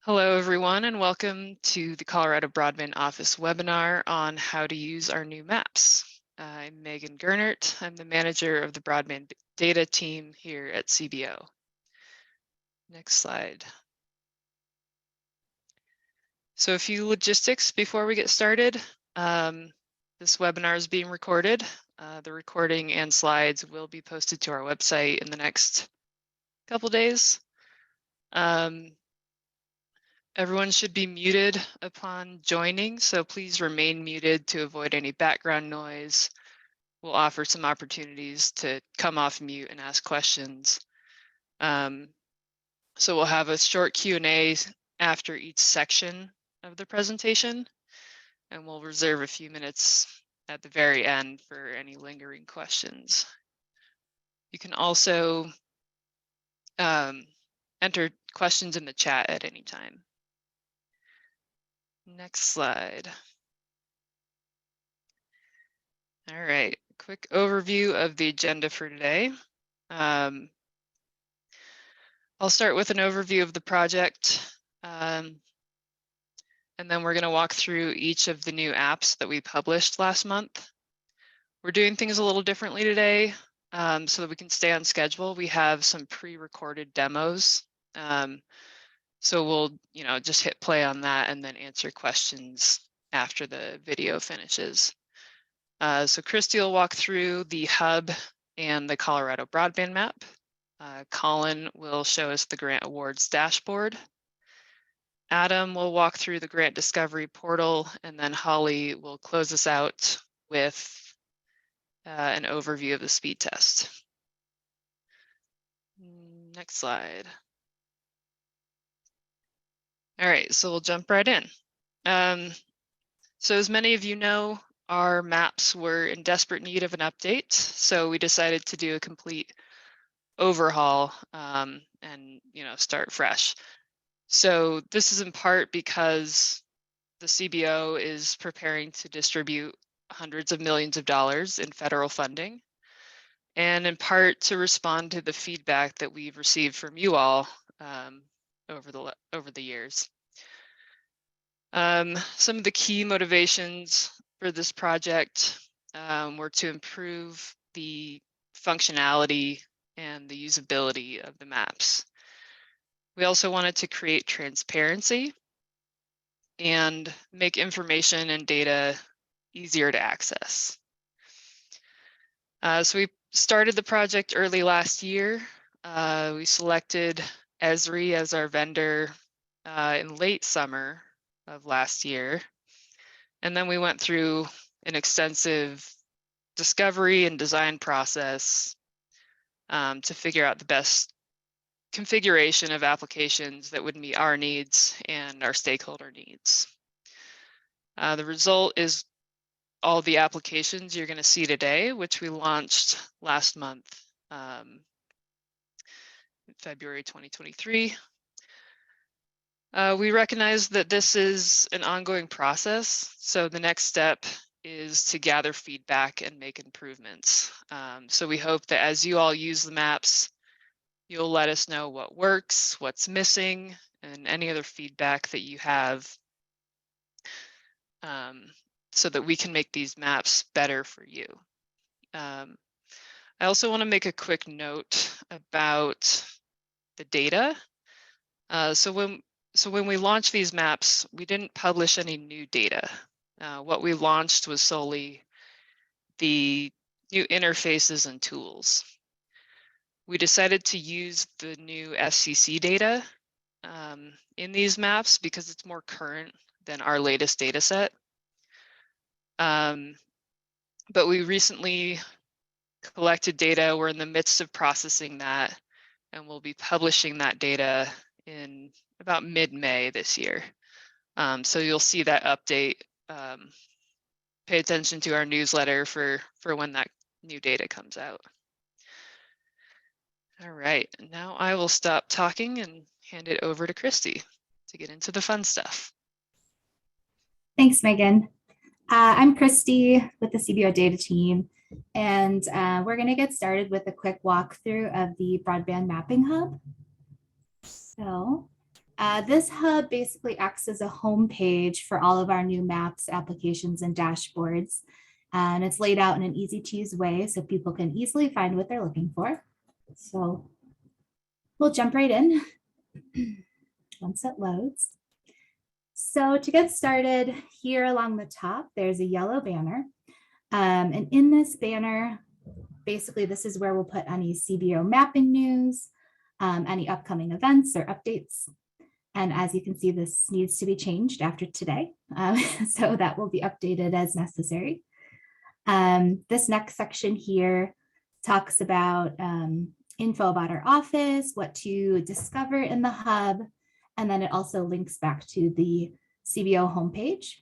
Hello, everyone, and welcome to the Colorado Broadband Office webinar on how to use our new maps. I'm Megan Gernert. I'm the manager of the Broadband Data team here at CBO. Next slide. So a few logistics before we get started. This webinar is being recorded. The recording and slides will be posted to our website in the next couple days. Everyone should be muted upon joining, so please remain muted to avoid any background noise. We'll offer some opportunities to come off mute and ask questions. So we'll have a short Q&A after each section of the presentation, and we'll reserve a few minutes at the very end for any lingering questions. You can also enter questions in the chat at any time. Next slide. All right, quick overview of the agenda for today. I'll start with an overview of the project, and then we're going to walk through each of the new apps that we published last month. We're doing things a little differently today so that we can stay on schedule. We have some pre-recorded demos. So we'll, just hit play on that and then answer questions after the video finishes. So Christy will walk through the hub and the Colorado Broadband Map. Colin will show us the grant awards dashboard. Adam will walk through the grant discovery portal, and then Holly will close us out with an overview of the speed test. Next slide. All right, so we'll jump right in. So as many of you know, our maps were in desperate need of an update, so we decided to do a complete overhaul and start fresh. So this is in part because the CBO is preparing to distribute hundreds of millions of dollars in federal funding, and in part to respond to the feedback that we've received from you all over the years. Some of the key motivations for this project were to improve the functionality and the usability of the maps. We also wanted to create transparency and make information and data easier to access. So we started the project early last year. We selected Esri as our vendor in late summer of last year. And then we went through an extensive discovery and design process to figure out the best configuration of applications that would meet our needs and our stakeholder needs. The result is all the applications you're going to see today, which we launched last month, February 2023. We recognize that this is an ongoing process, so the next step is to gather feedback and make improvements. So we hope that as you all use the maps, you'll let us know what works, what's missing, and any other feedback that you have so that we can make these maps better for you. I also want to make a quick note about the data. So when we launched these maps, we didn't publish any new data. What we launched was solely the new interfaces and tools. We decided to use the new FCC data in these maps because it's more current than our latest data set. But we recently collected data. We're in the midst of processing that, and we'll be publishing that data in about mid-May this year. So you'll see that update. Pay attention to our newsletter for when that new data comes out. All right, now I will stop talking and hand it over to Christy to get into the fun stuff. Thanks, Megan. I'm Christy with the CBO Data team, and we're going to get started with a quick walkthrough of the Broadband Mapping Hub. So This hub basically acts as a home page for all of our new maps, applications, and dashboards. And it's laid out in an easy to use way so people can easily find what they're looking for. So we'll jump right in once it loads. So to get started, here along the top, there's a yellow banner. And in this banner, basically this is where we'll put any CBO mapping news, any upcoming events or updates. And as you can see, this needs to be changed after today. So that will be updated as necessary. This next section here talks about info about our office, what to discover in the hub, and then it also links back to the CBO homepage.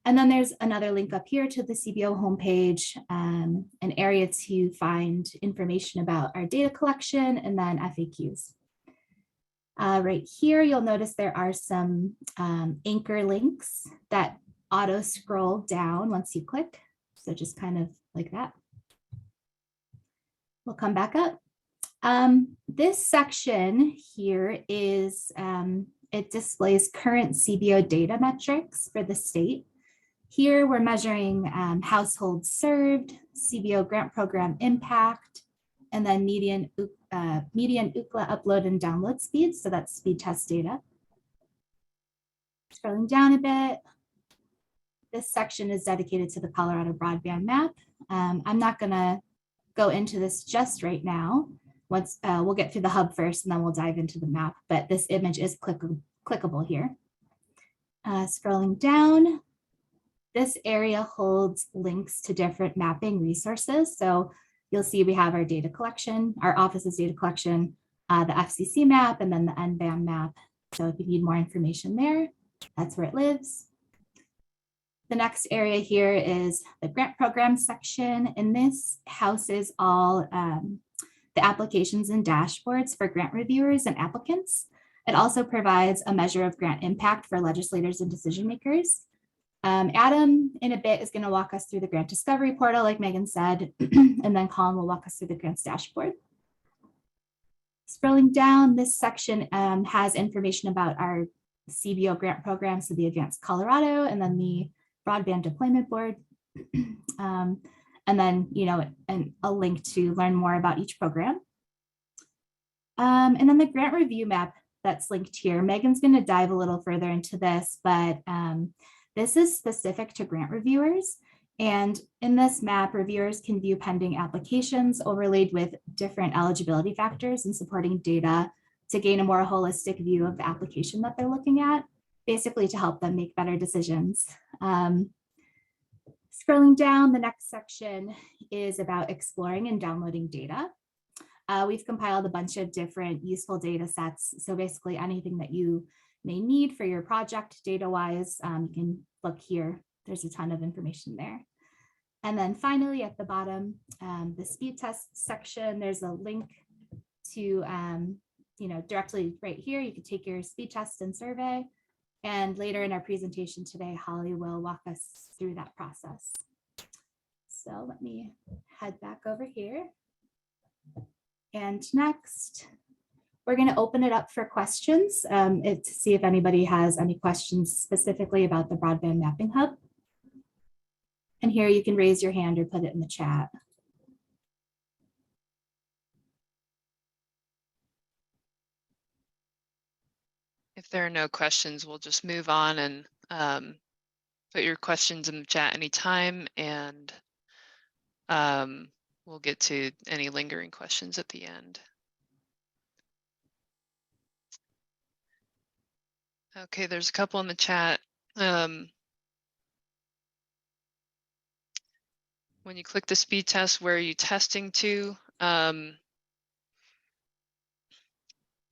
And then there's another link up here to the CBO homepage, an area to find information about our data collection and then FAQs. Right here, you'll notice there are some anchor links that auto scroll down once you click. So just kind of like that. We'll come back up. This section here is, it displays current CBO data metrics for the state. Here we're measuring households served, CBO grant program impact, and then median UCLA upload and download speeds. So that's speed test data. Scrolling down a bit. This section is dedicated to the Colorado broadband map. I'm not gonna go into this just right now. Once we'll get through the hub first and then we'll dive into the map, but this image is clickable here. Scrolling down, this area holds links to different mapping resources. So you'll see we have our data collection, our office's data collection, the FCC map, and then the NBAM map. So if you need more information there, that's where it lives. The next area here is the grant program section, and this houses all the applications and dashboards for grant reviewers and applicants. It also provides a measure of grant impact for legislators and decision makers. Adam in a bit is going to walk us through the grant discovery portal, like Megan said, and then Colin will walk us through the grants dashboard. Scrolling down, this section has information about our CBO grant program, so the Advanced Colorado, and then the Broadband Deployment Board, and then a link to learn more about each program. And then the grant review map that's linked here. Megan's going to dive a little further into this, but this is specific to grant reviewers. And in this map, reviewers can view pending applications overlaid with different eligibility factors and supporting data to gain a more holistic view of the application that they're looking at, basically to help them make better decisions. Scrolling down, the next section is about exploring and downloading data. We've compiled a bunch of different useful data sets. So basically anything that you may need for your project data-wise, you can look here. There's a ton of information there. And then finally at the bottom, the speed test section, there's a link to, directly right here, you can take your speed test and survey. And later in our presentation today, Holly will walk us through that process. So let me head back over here. And next, we're going to open it up for questions to see if anybody has any questions specifically about the Broadband Mapping Hub. And here you can raise your hand or put it in the chat. If there are no questions, we'll just move on and put your questions in the chat anytime, and we'll get to any lingering questions at the end. Okay, there's a couple in the chat. When you click the speed test, where are you testing to?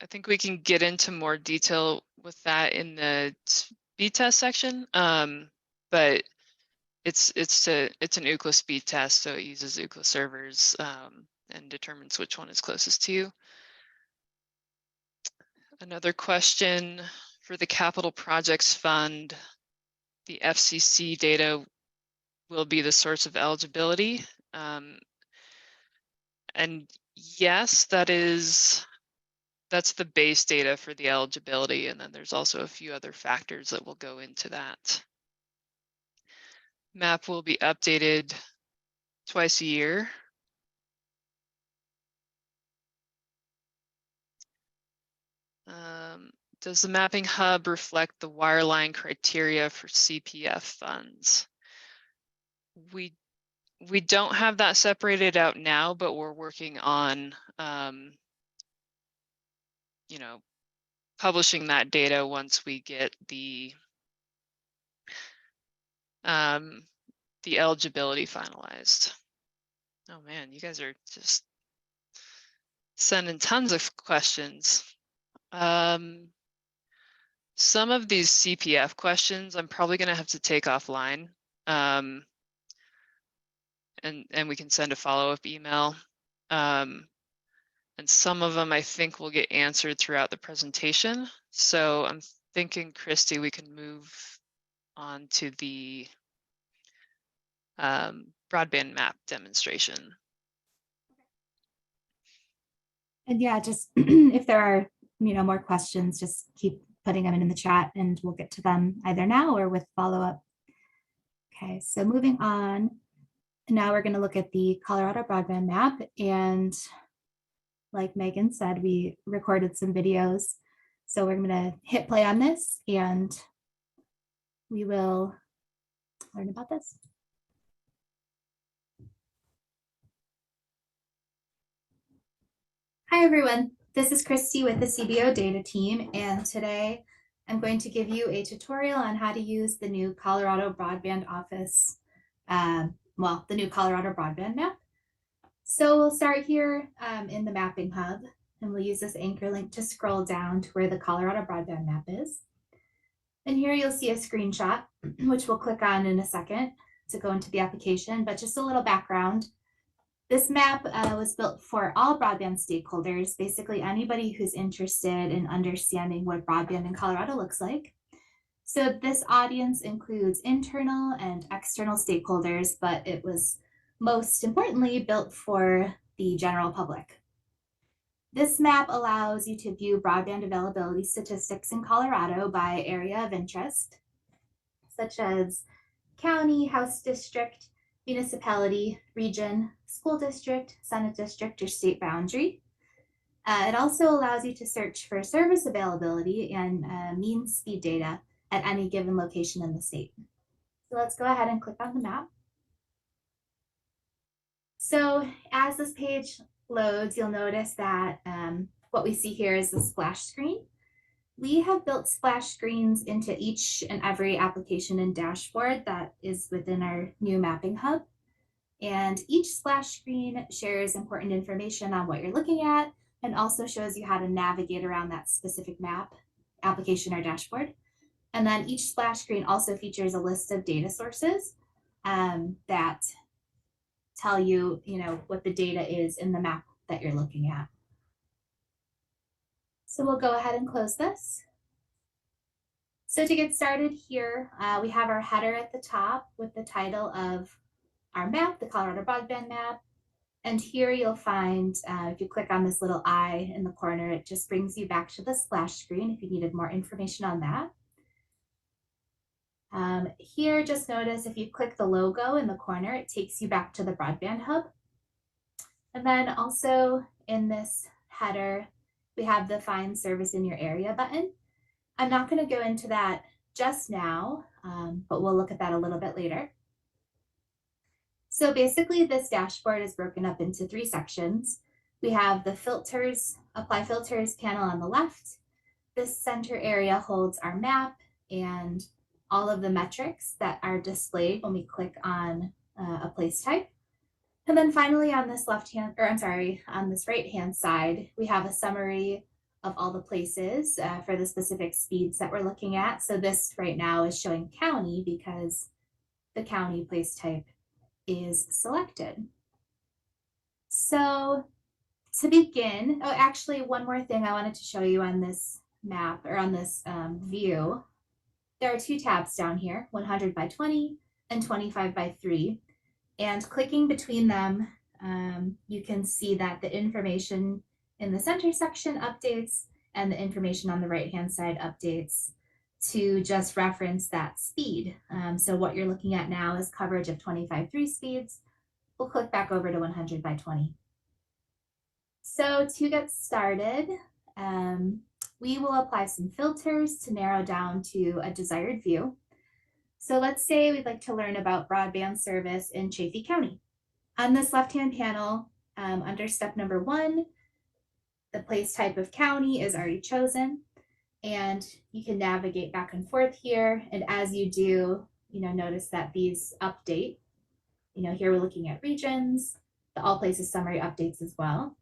I think we can get into more detail with that in the speed test section, but it's an UCLA speed test, so it uses UCLA servers and determines which one is closest to you. Another question for the Capital Projects Fund, the FCC data will be the source of eligibility. And yes, that is that's the base data for the eligibility, and then there's also a few other factors that will go into that. Map will be updated twice a year. Does the mapping hub reflect the wireline criteria for CPF funds? We don't have that separated out now, but we're working on, you know, publishing that data once we get the eligibility finalized. Oh man, you guys are just sending tons of questions. Some of these CPF questions I'm probably going to have to take offline, and we can send a follow-up email. And some of them I think will get answered throughout the presentation. So I'm thinking, Christy, we can move on to the broadband map demonstration. And yeah, just if there are, more questions, just keep putting them in the chat and we'll get to them either now or with follow-up. Okay, so moving on. Now we're going to look at the Colorado broadband map. And like Megan said, we recorded some videos. So we're going to hit play on this and we will learn about this. Hi, everyone. This is Christy with the CBO data team. And today I'm going to give you a tutorial on how to use the new Colorado Broadband Office, the new Colorado Broadband Map. So we'll start here in the Mapping Hub, and we'll use this anchor link to scroll down to where the Colorado Broadband Map is. And here you'll see a screenshot, which we'll click on in a second to go into the application, but just a little background. This map was built for all broadband stakeholders, basically anybody who's interested in understanding what broadband in Colorado looks like. So this audience includes internal and external stakeholders, but it was most importantly built for the general public. This map allows you to view broadband availability statistics in Colorado by area of interest, such as county, house district, municipality, region, school district, Senate district, or state boundary. It also allows you to search for service availability and mean speed data at any given location in the state. So let's go ahead and click on the map. So as this page loads, you'll notice that what we see here is the splash screen. We have built splash screens into each and every application and dashboard that is within our new mapping hub. And each splash screen shares important information on what you're looking at and also shows you how to navigate around that specific map, application, or dashboard. And then each splash screen also features a list of data sources that tell you, what the data is in the map that you're looking at. So we'll go ahead and close this. So to get started here, we have our header at the top with the title of our map, the Colorado Broadband Map. And here you'll find, if you click on this little eye in the corner, it just brings you back to the splash screen if you needed more information on that. Here, just notice if you click the logo in the corner, it takes you back to the Broadband Hub. And then also in this header, we have the Find Service in Your Area button. I'm not going to go into that just now, but we'll look at that a little bit later. So basically, this dashboard is broken up into 3 sections. We have the filters, apply filters panel on the left. This center area holds our map and all of the metrics that are displayed when we click on a place type. And then finally on this on this right-hand side, we have a summary of all the places for the specific speeds that we're looking at. So this right now is showing county because the county place type is selected. So to begin, oh, actually one more thing I wanted to show you on this map or on this view. There are 2 tabs down here, 100 by 20 and 25 by 3. And clicking between them, you can see that the information in the center section updates, and the information on the right-hand side updates to just reference that speed. So what you're looking at now is coverage of 25/3 speeds. We'll click back over to 100/20. So to get started, we will apply some filters to narrow down to a desired view. So let's say we'd like to learn about broadband service in Chaffee County. On this left-hand panel, under step number 1, the place type of county is already chosen, and you can navigate back and forth here. And as you do, notice that these update. Here we're looking at regions, the all places summary updates as well.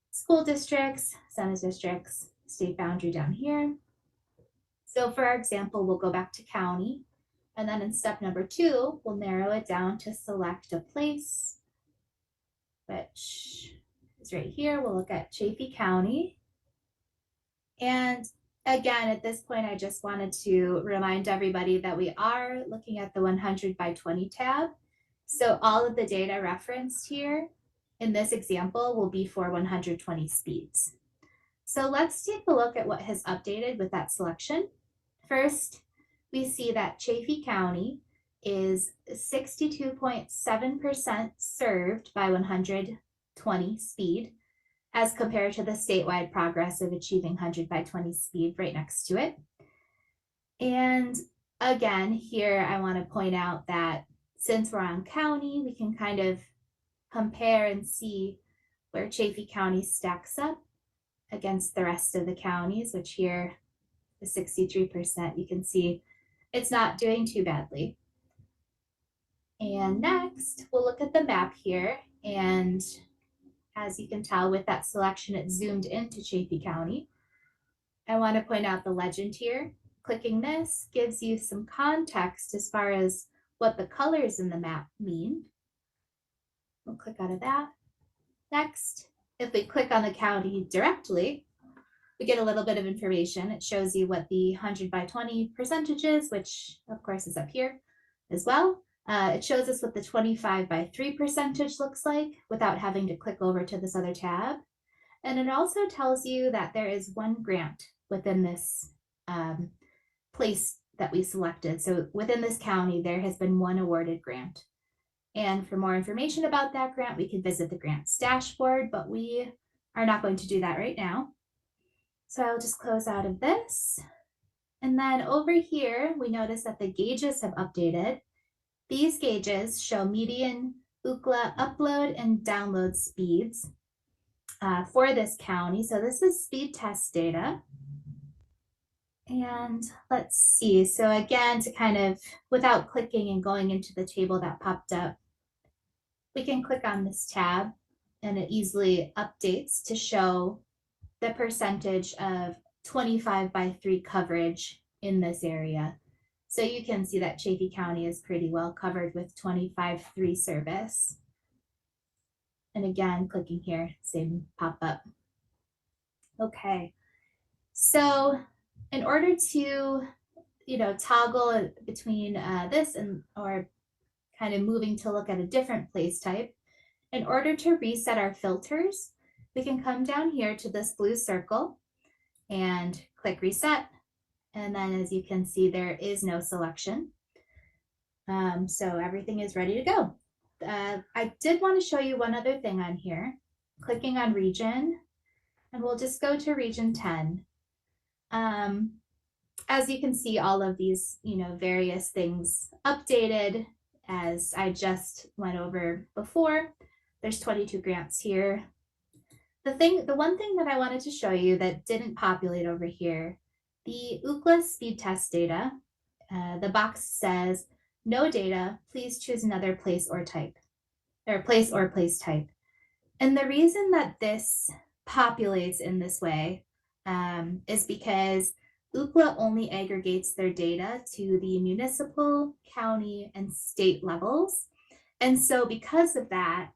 School districts, census districts, state boundary down here. So for our example, we'll go back to county. And then in step number 2, we'll narrow it down to select a place, which is right here. We'll look at Chaffee County. And again, at this point, I just wanted to remind everybody that we are looking at the 100/20 tab. So all of the data referenced here in this example will be for 120 speeds. So let's take a look at what has updated with that selection. First, we see that Chaffee County is 62.7% served by 120 speed, as compared to the statewide progress of achieving 100/20 speed right next to it. And again, here I want to point out that since we're on county, we can kind of compare and see where Chaffee County stacks up against the rest of the counties, which here is 63%. You can see it's not doing too badly. And next, we'll look at the map here. And as you can tell with that selection, it zoomed into Chaffee County. I want to point out the legend here. Clicking this gives you some context as far as what the colors in the map mean. We'll click out of that. Next, if we click on the county directly, we get a little bit of information. It shows you what the 100/20 percentage is, which of course is up here as well. It shows us what the 25/3 percentage looks like without having to click over to this other tab. And it also tells you that there is one grant within this place that we selected. So within this county, there has been one awarded grant. And for more information about that grant, we can visit the grants dashboard, but we are not going to do that right now. So I'll just close out of this. And then over here, we notice that the gauges have updated. These gauges show median Ookla upload and download speeds for this county. So this is speed test data. And let's see. So again, to kind of, without clicking and going into the table that popped up, we can click on this tab and it easily updates to show the percentage of 25/3 coverage in this area. So you can see that Chaffee County is pretty well covered with 25/3 service. And again, clicking here, same pop-up. Okay, so in order to, toggle between this or kind of moving to look at a different place type, in order to reset our filters, we can come down here to this blue circle and click reset. And then as you can see, there is no selection. So everything is ready to go. I did want to show you one other thing on here. Clicking on region, and we'll just go to region 10. As you can see, all of these, various things updated as I just went over before. There's 22 grants here. The one thing that I wanted to show you that didn't populate over here, the Ookla speed test data, the box says, no data, please choose another place or type, or place or place type. And the reason that this populates in this way is because Ookla only aggregates their data to the municipal, county, and state levels. And so because of that,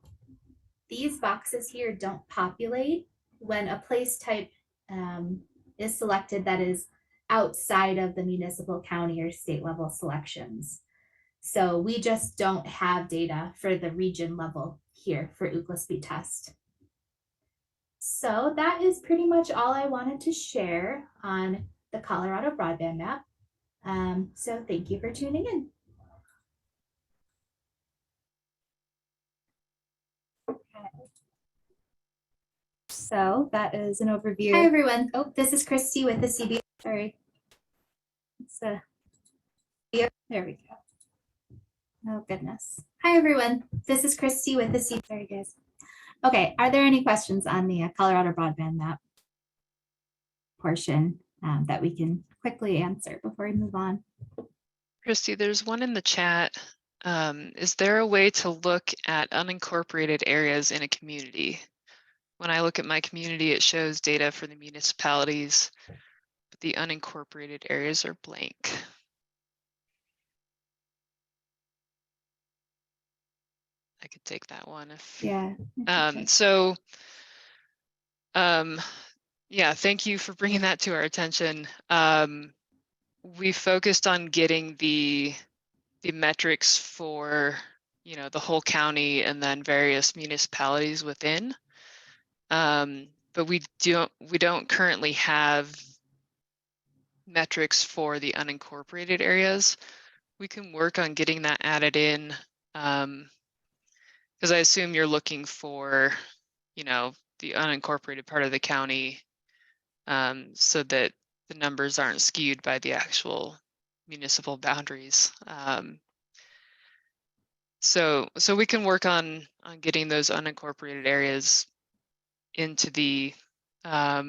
these boxes here don't populate when a place type is selected that is outside of the municipal, county, or state level selections. So we just don't have data for the region level here for Ookla speed test. So that is pretty much all I wanted to share on the Colorado Broadband Map. So thank you for tuning in. So that is an overview. Hi, everyone. Oh, this is Christy with the CBO. Sorry. There we go. Oh, goodness. Hi, everyone. This is Christy with the CBO. Sorry, guys. Okay, are there any questions on the Colorado Broadband Map portion that we can quickly answer before we move on? Christy, there's one in the chat. Is there a way to look at unincorporated areas in a community? When I look at my community, it shows data for the municipalities, but the unincorporated areas are blank. I could take that one if. Yeah. Yeah, thank you for bringing that to our attention. We focused on getting the metrics for, you know, the whole county and then various municipalities within. But we don't currently have metrics for the unincorporated areas. We can work on getting that added in, because I assume you're looking for, you know, the unincorporated part of the county, so that the numbers aren't skewed by the actual municipal boundaries. So we can work on getting those unincorporated areas into the map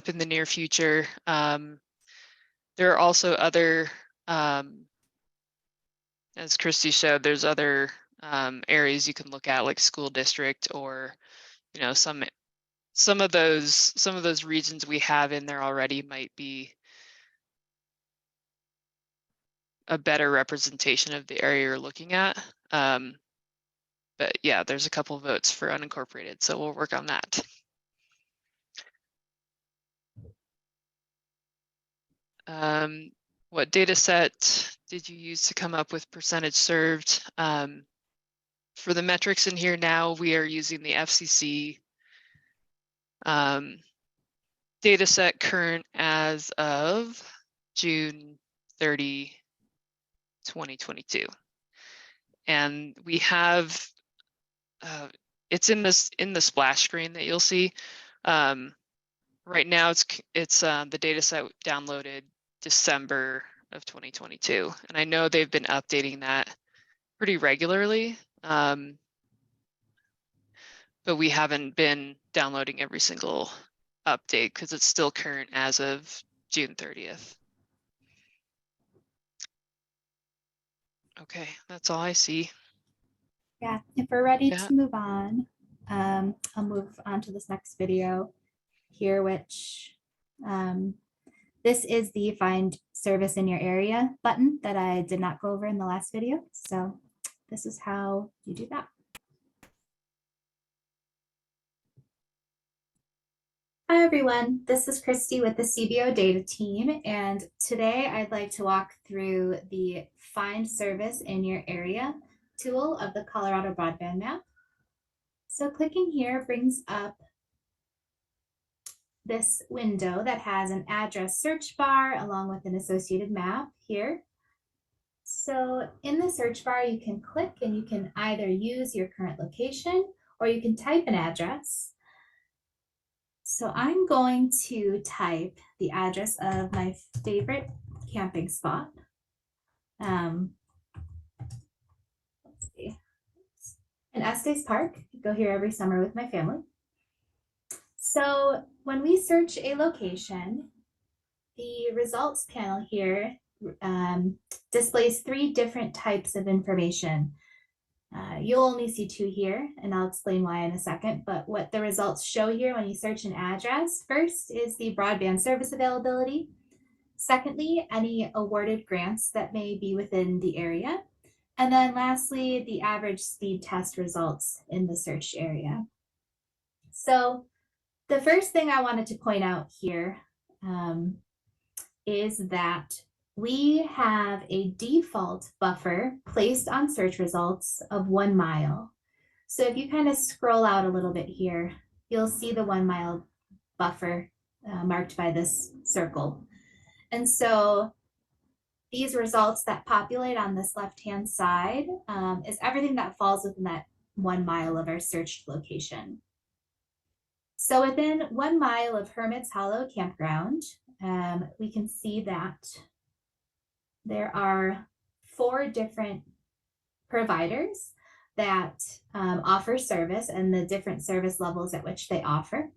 in the near future. There are also other, as Christy showed, there's other areas you can look at, like school district, or, you know, some of those regions we have in there already might be a better representation of the area you're looking at. But yeah, there's a couple of votes for unincorporated, so we'll work on that. What data set did you use to come up with percentage served? For the metrics in here now, we are using the FCC data set current as of June 30, 2022. And we have, it's in the splash screen that you'll see. Right now it's the data set downloaded December of 2022. And I know they've been updating that pretty regularly. But we haven't been downloading every single update because it's still current as of June 30th. Okay, that's all I see. Yeah, if we're ready to move on, I'll move on to this next video here, which this is the Find Service in Your Area button that I did not go over in the last video. So this is how you do that. Hi, everyone. This is Christy with the CBO data team. And today I'd like to walk through the Find Service in Your Area tool of the Colorado Broadband Map. So clicking here brings up this window that has an address search bar along with an associated map here. So in the search bar, you can click and you can either use your current location or you can type an address. So I'm going to type the address of my favorite camping spot. Let's see. In Estes Park, I go here every summer with my family. So when we search a location, the results panel here displays 3 different types of information. You'll only see 2 here, and I'll explain why in a second, but what the results show here when you search an address, first is the broadband service availability. Secondly, any awarded grants that may be within the area. And then lastly, the average speed test results in the search area. So the first thing I wanted to point out here is that we have a default buffer placed on search results of 1 mile. So if you kind of scroll out a little bit here, you'll see the 1 mile buffer marked by this circle. And so these results that populate on this left-hand side is everything that falls within that 1 mile of our searched location. So within 1 mile of Hermit's Hollow Campground, we can see that there are 4 different providers that offer service and the different service levels at which they offer.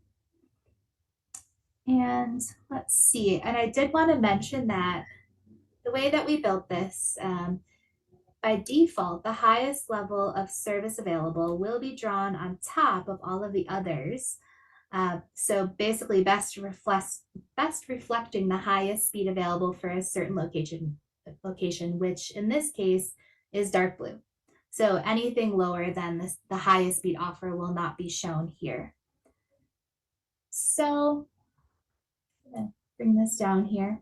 And let's see, and I did want to mention that the way that we built this, by default, the highest level of service available will be drawn on top of all of the others. So basically best reflecting the highest speed available for a certain location, which in this case is dark blue. So anything lower than this, the highest speed offer will not be shown here. So I'm gonna bring this down here.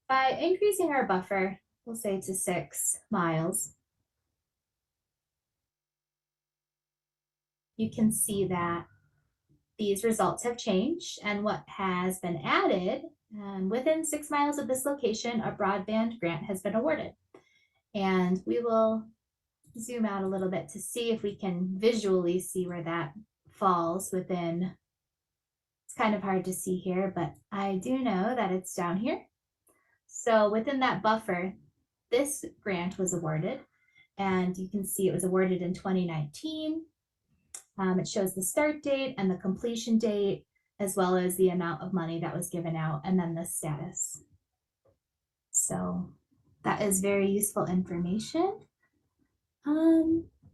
By increasing our buffer, we'll say to 6 miles, you can see that these results have changed, and what has been added, within 6 miles of this location, a broadband grant has been awarded. And we will zoom out a little bit to see if we can visually see where that falls within. It's kind of hard to see here, but I do know that it's down here. So within that buffer, this grant was awarded, and you can see it was awarded in 2019. It shows the start date and the completion date, as well as the amount of money that was given out, and then the status. So that is very useful information.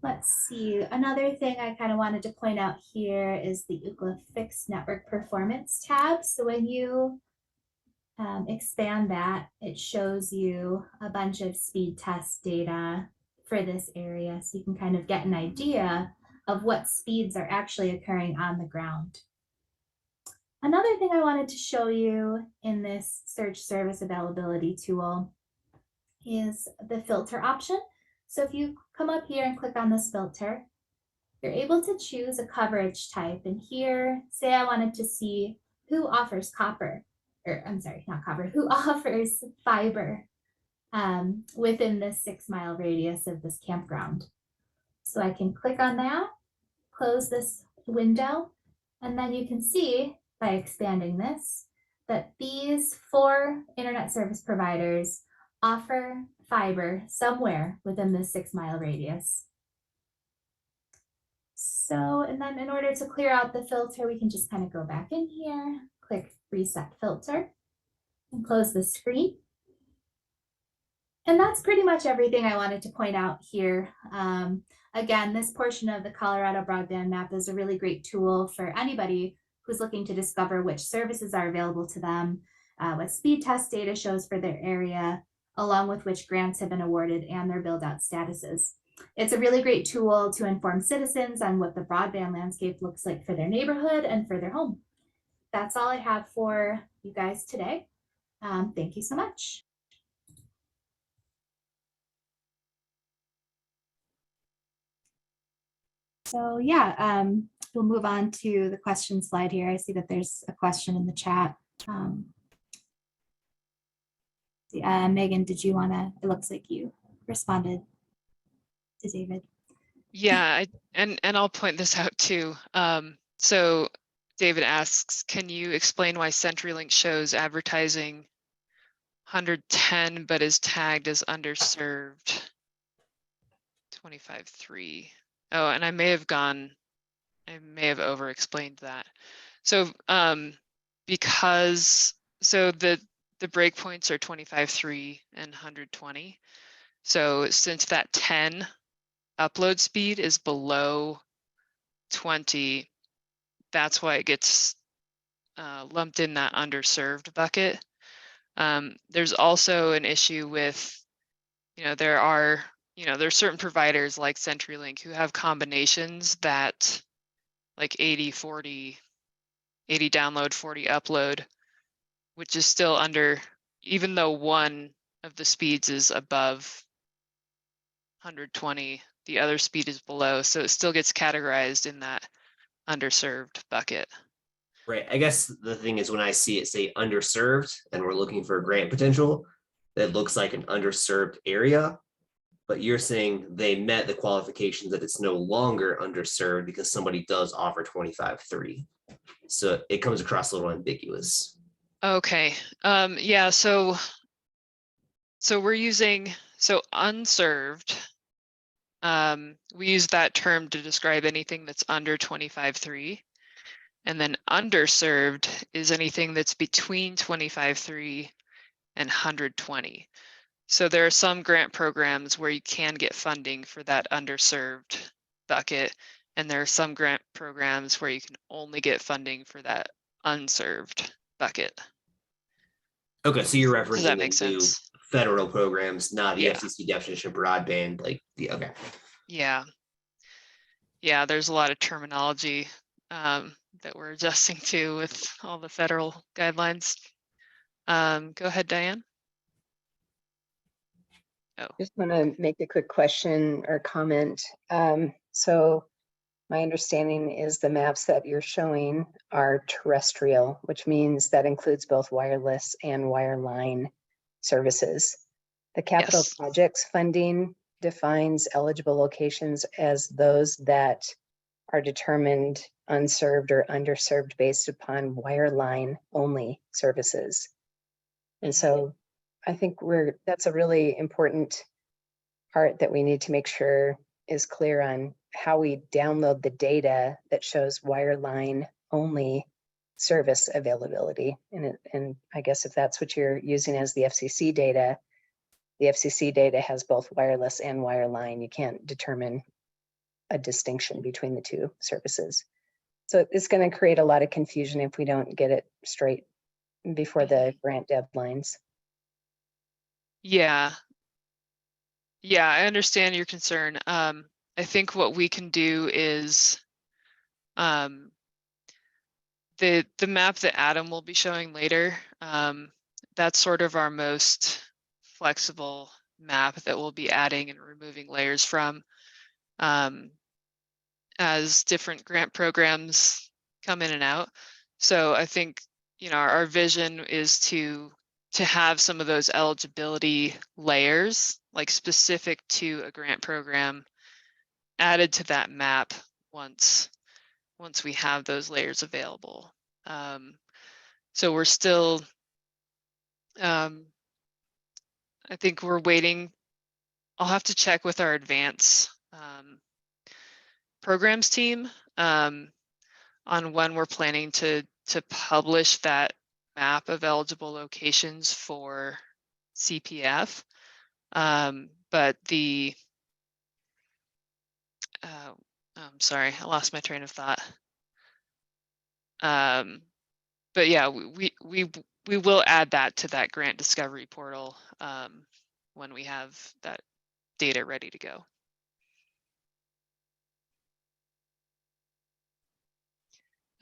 Let's see, another thing I kind of wanted to point out here is the Ookla Fixed Network Performance tab. So when you expand that, it shows you a bunch of speed test data for this area, so you can kind of get an idea of what speeds are actually occurring on the ground. Another thing I wanted to show you in this search service availability tool is the filter option. So if you come up here and click on this filter, you're able to choose a coverage type. And here, say I wanted to see who offers copper, or I'm sorry, not copper, who offers fiber within this 6 mile radius of this campground. So I can click on that, close this window, and then you can see by expanding this that these 4 internet service providers offer fiber somewhere within this 6 mile radius. So, and then in order to clear out the filter, we can just kind of go back in here, click reset filter, and close the screen. And that's pretty much everything I wanted to point out here. Again, this portion of the Colorado Broadband Map is a really great tool for anybody who's looking to discover which services are available to them, what speed test data shows for their area, along with which grants have been awarded and their build-out statuses. It's a really great tool to inform citizens on what the broadband landscape looks like for their neighborhood and for their home. That's all I have for you guys today. Thank you so much. So yeah, we'll move on to the question slide here. I see that there's a question in the chat. Megan, did you want to, it looks like you responded to David. Yeah, and I'll point this out too. So David asks, can you explain why CenturyLink shows advertising 110 but is tagged as underserved 25.3? Oh, and I may have over explained that. So because the breakpoints are 25.3 and 120. So since that 10 upload speed is below 20, that's why it gets lumped in that underserved bucket. There's also an issue with, there's certain providers like CenturyLink who have combinations that like 80/40, 80 download, 40 upload, which is still under, even though one of the speeds is above 120, the other speed is below. So it still gets categorized in that underserved bucket. Right. I guess the thing is when I see it say underserved and we're looking for grant potential, that looks like an underserved area. But you're saying they met the qualifications that it's no longer underserved because somebody does offer 25/30. So it comes across a little ambiguous. Okay. Yeah, so we're using unserved. We use that term to describe anything that's under 25/3. And then underserved is anything that's between 25/3 and 120. So there are some grant programs where you can get funding for that underserved bucket, and there are some grant programs where you can only get funding for that unserved bucket. Okay, so you're Does that referencing make the new sense? federal programs, not the Yeah. FCC definition of broadband, like the okay. Yeah. Yeah, there's a lot of terminology that we're adjusting to with all the federal guidelines. Go ahead, Diane. Oh, Just want to make a quick question or comment. So my understanding is the maps that you're showing are terrestrial, which means that includes both wireless and wireline services. The capital yes. projects funding defines eligible locations as those that are determined unserved or underserved based upon wireline only services. And so I think that's a really important part that we need to make sure is clear on how we download the data that shows wireline only service availability. And I guess if that's what you're using as the FCC data has both wireless and wireline. You can't determine a distinction between the two services. So it's going to create a lot of confusion if we don't get it straight before the grant deadlines. Yeah. Yeah, I understand your concern. I think what we can do is the map that Adam will be showing later, that's sort of our most flexible map that we'll be adding and removing layers from as different grant programs come in and out. So I think, you know, our vision is to have some of those eligibility layers, like specific to a grant program, added to that map once we have those layers available. So we're still, I think we're waiting. I'll have to check with our advance programs team on when we're planning to publish that map of eligible locations for CPF. But the, I'm sorry, I lost my train of thought. But yeah, we will add that to that grant discovery portal when we have that data ready to go.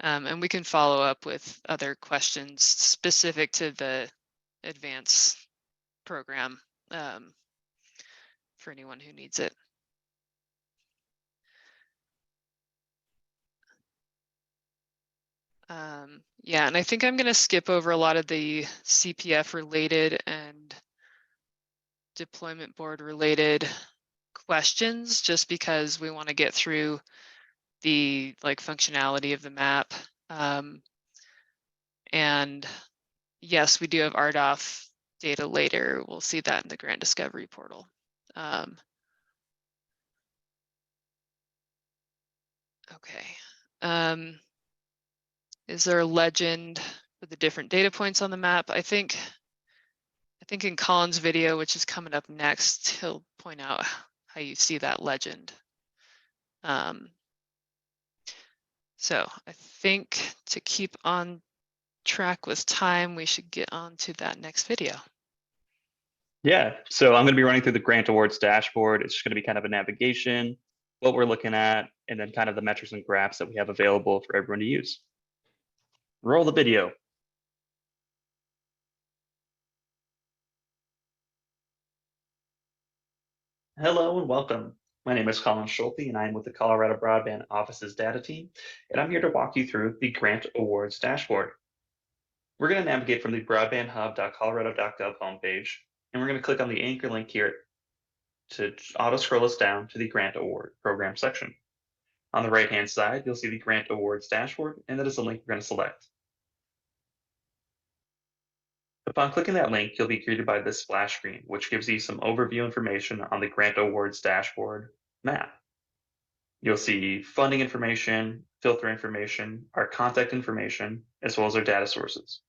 And we can follow up with other questions specific to the advance program for anyone who needs it. Yeah, and I think I'm going to skip over a lot of the CPF related and deployment board related questions, just because we want to get through the functionality of the map. And yes, we do have RDOF data later. We'll see that in the grant discovery portal. Okay. Is there a legend for the different data points on the map? I think in Colin's video, which is coming up next, he'll point out how you see that legend. So I think to keep on track with time, we should get on to that next video. Yeah, so I'm going to be running through the grant awards dashboard. It's just going to be kind of a navigation, what we're looking at, and then kind of the metrics and graphs that we have available for everyone to use. Roll the video. Hello and welcome. My name is Colin Schulte, and I'm with the Colorado Broadband Office's data team, and I'm here to walk you through the Grant Awards dashboard. We're going to navigate from the broadbandhub.colorado.gov homepage, and we're going to click on the anchor link here to auto scroll us down to the Grant Award program section. On the right-hand side, you'll see the Grant Awards dashboard, and that is the link we're going to select. Upon clicking that link, you'll be greeted by this splash screen, which gives you some overview information on the Grant Awards dashboard map. You'll see funding information, filter information, our contact information, as well as our data sources.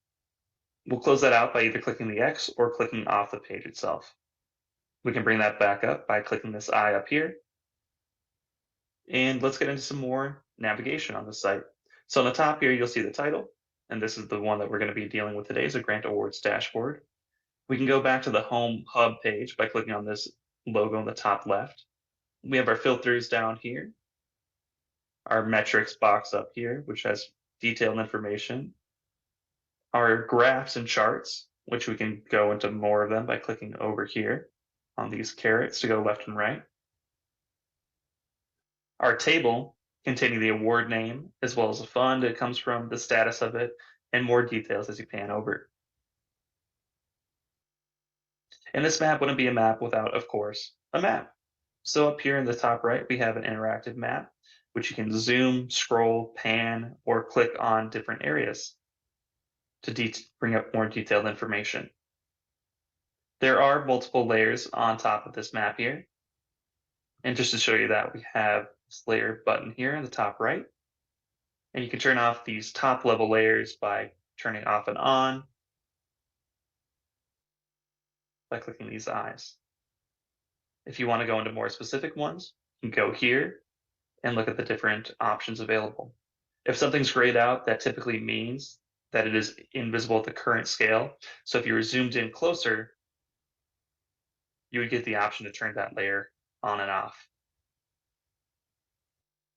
We'll close that out by either clicking the X or clicking off the page itself. We can bring that back up by clicking this eye up here. And let's get into some more navigation on the site. So on the top here, you'll see the title, and this is the one that we're going to be dealing with today, is a Grant Awards dashboard. We can go back to the Home Hub page by clicking on this logo on the top left. We have our filters down here, our metrics box up here, which has detailed information, our graphs and charts, which we can go into more of them by clicking over here on these carrots to go left and right. Our table containing the award name, as well as the fund it comes from, the status of it, and more details as you pan over. And this map wouldn't be a map without, of course, a map. So up here in the top right, we have an interactive map, which you can zoom, scroll, pan, or click on different areas to bring up more detailed information. There are multiple layers on top of this map here. And just to show you that, we have this layer button here in the top right. And you can turn off these top level layers by turning off and on by clicking these eyes. If you want to go into more specific ones, you can go here and look at the different options available. If something's grayed out, that typically means that it is invisible at the current scale. So if you were zoomed in closer, you would get the option to turn that layer on and off.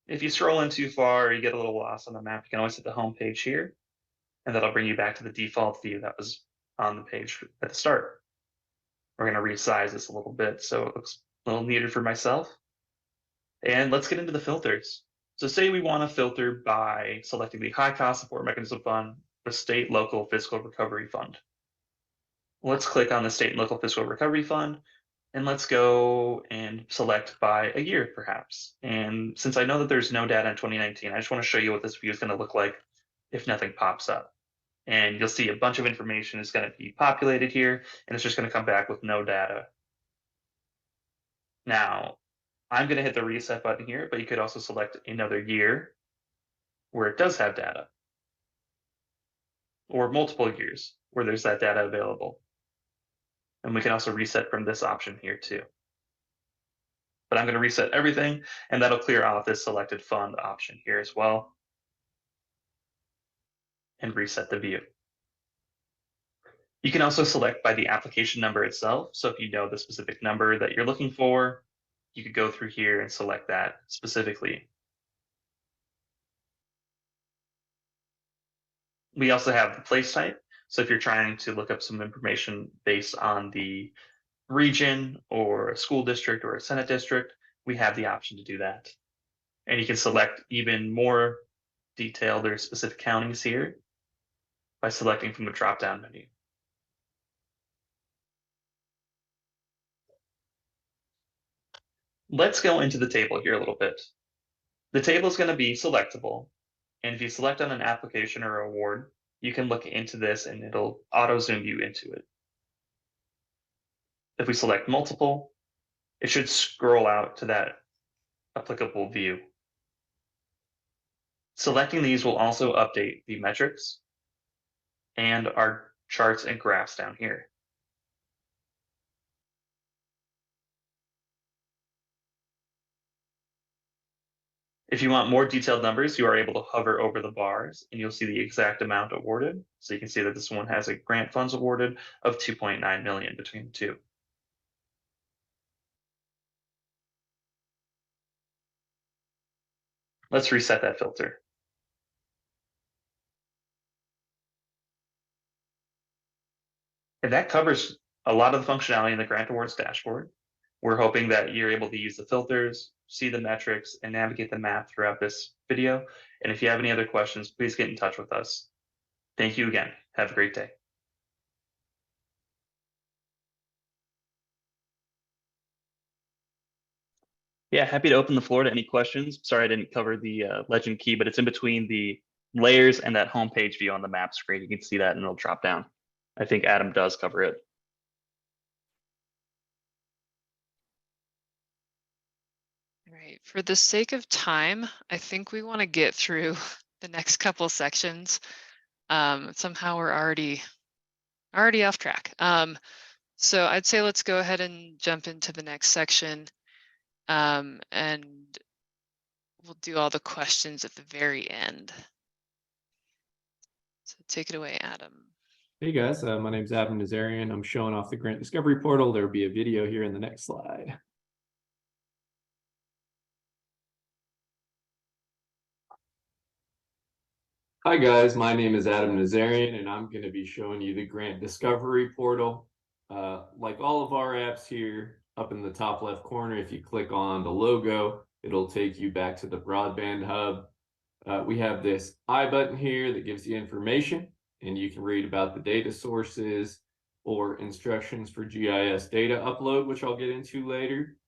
If you scroll in too far or you get a little lost on the map, you can always hit the home page here, and that'll bring you back to the default view that was on the page at the start. We're going to resize this a little bit so it looks a little neater for myself. And let's get into the filters. So say we want to filter by selecting the High Cost Support Mechanism Fund, the State Local Fiscal Recovery Fund. Let's click on the State and Local Fiscal Recovery Fund, and let's go and select by a year, perhaps. And since I know that there's no data in 2019, I just want to show you what this view is going to look like if nothing pops up. And you'll see a bunch of information is going to be populated here, and it's just going to come back with no data. Now, I'm going to hit the reset button here, but you could also select another year where it does have data, or multiple years where there's that data available. And we can also reset from this option here too. But I'm going to reset everything, and that'll clear out this selected fund option here as well, and reset the view. You can also select by the application number itself. So if you know the specific number that you're looking for, you could go through here and select that specifically. We also have the place type. So if you're trying to look up some information based on the region or a school district or a Senate district, we have the option to do that. And you can select even more detailed or specific counties here by selecting from the drop-down menu. Let's go into the table here a little bit. The table is going to be selectable. And if you select on an application or award, you can look into this and it'll auto zoom you into it. If we select multiple, it should scroll out to that applicable view. Selecting these will also update the metrics and our charts and graphs down here. If you want more detailed numbers, you are able to hover over the bars and you'll see the exact amount awarded. So you can see that this one has a grant funds awarded of 2.9 million between the two. Let's reset that filter. And that covers a lot of the functionality in the Grant Awards dashboard. We're hoping that you're able to use the filters, see the metrics, and navigate the map throughout this video. And if you have any other questions, please get in touch with us. Thank you again. Have a great day. Yeah, happy to open the floor to any questions. Sorry, I didn't cover the legend key, but it's in between the layers and that homepage view on the map screen. You can see that and it'll drop down. I think Adam does cover it. All right, for the sake of time, I think we want to get through the next couple sections. Somehow we're already off track. So I'd say let's go ahead and jump into the next section. And we'll do all the questions at the very end. So take it away, Adam. Hey guys, my name is Adam Nazarian. I'm showing off the grant discovery portal. There'll be a video here in the next slide. Hi guys, my name is Adam Nazarian and I'm going to be showing you the grant discovery portal. Like all of our apps here, up in the top left corner, if you click on the logo, it'll take you back to the Broadband Hub. We have this I button here that gives you information, and you can read about the data sources or instructions for GIS data upload, which I'll get into later.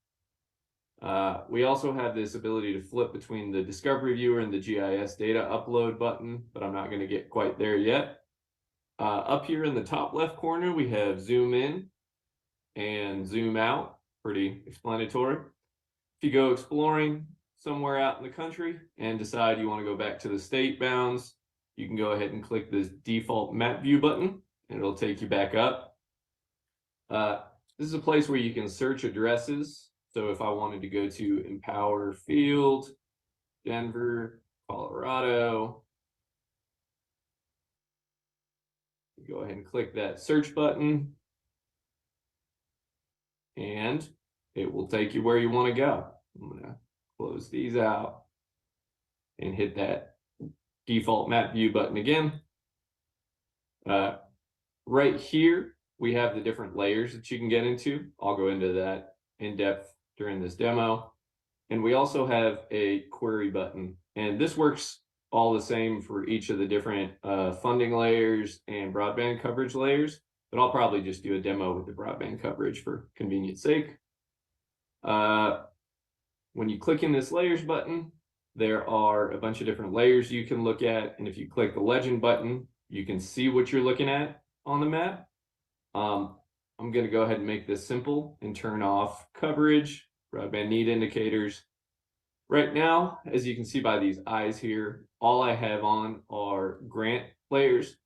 We also have this ability to flip between the Discovery Viewer and the GIS data upload button, but I'm not going to get quite there yet. Up here in the top left corner, we have zoom in and zoom out, pretty explanatory. If you go exploring somewhere out in the country and decide you want to go back to the state bounds, you can go ahead and click this default map view button and it'll take you back up. This is a place where you can search addresses. So if I wanted to go to Empower Field, Denver, Colorado, go ahead and click that search button and it will take you where you want to go. I'm going to close these out and hit that default map view button again. Right here, we have the different layers that you can get into. I'll go into that in depth during this demo. And we also have a query button. And this works all the same for each of the different funding layers and broadband coverage layers. But I'll probably just do a demo with the broadband coverage for convenience sake. When you click in this layers button, there are a bunch of different layers you can look at. And if you click the legend button, you can see what you're looking at on the map. I'm going to go ahead and make this simple and turn off coverage, broadband need indicators. Right now, as you can see by these eyes here, all I have on are grant layers.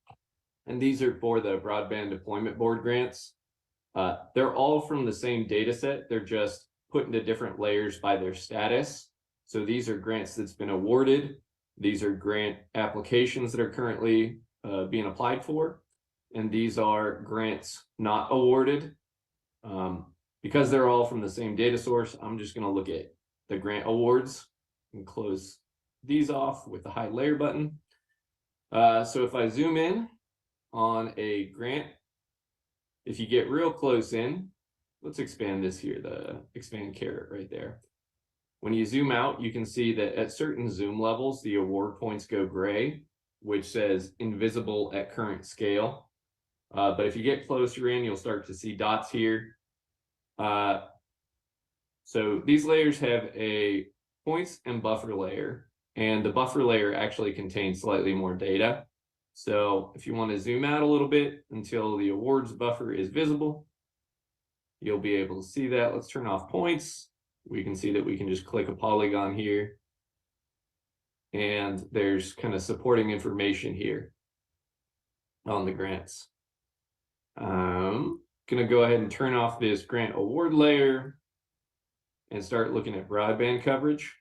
And these are for the Broadband Deployment Board grants. They're all from the same data set. They're just put into different layers by their status. So these are grants that's been awarded. These are grant applications that are currently being applied for. And these are grants not awarded. Because they're all from the same data source, I'm just going to look at the grant awards and close these off with the hide layer button. So if I zoom in on a grant, if you get real close in, let's expand this here, the expand caret right there. When you zoom out, you can see that at certain zoom levels, the award points go gray, which says invisible at current scale. But if you get closer in, you'll start to see dots here. So these layers have a points and buffer layer, and the buffer layer actually contains slightly more data. So if you want to zoom out a little bit until the awards buffer is visible, you'll be able to see that. Let's turn off points. We can see that we can just click a polygon here. And there's kind of supporting information here on the grants. I'm going to go ahead and turn off this grant award layer and start looking at broadband coverage.